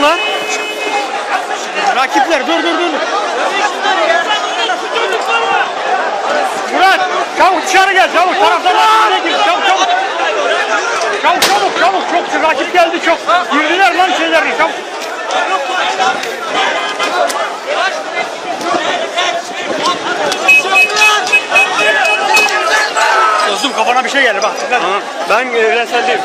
lan? Rakipler dur. Murat çabuk dışarı gel çabuk. Taraftarlar içine gir çabuk. Çok rakip geldi çok. Girdiler lan şeylerine çabuk. Dostum kafana bir şey geldi bak. Ben evrenseldeyim.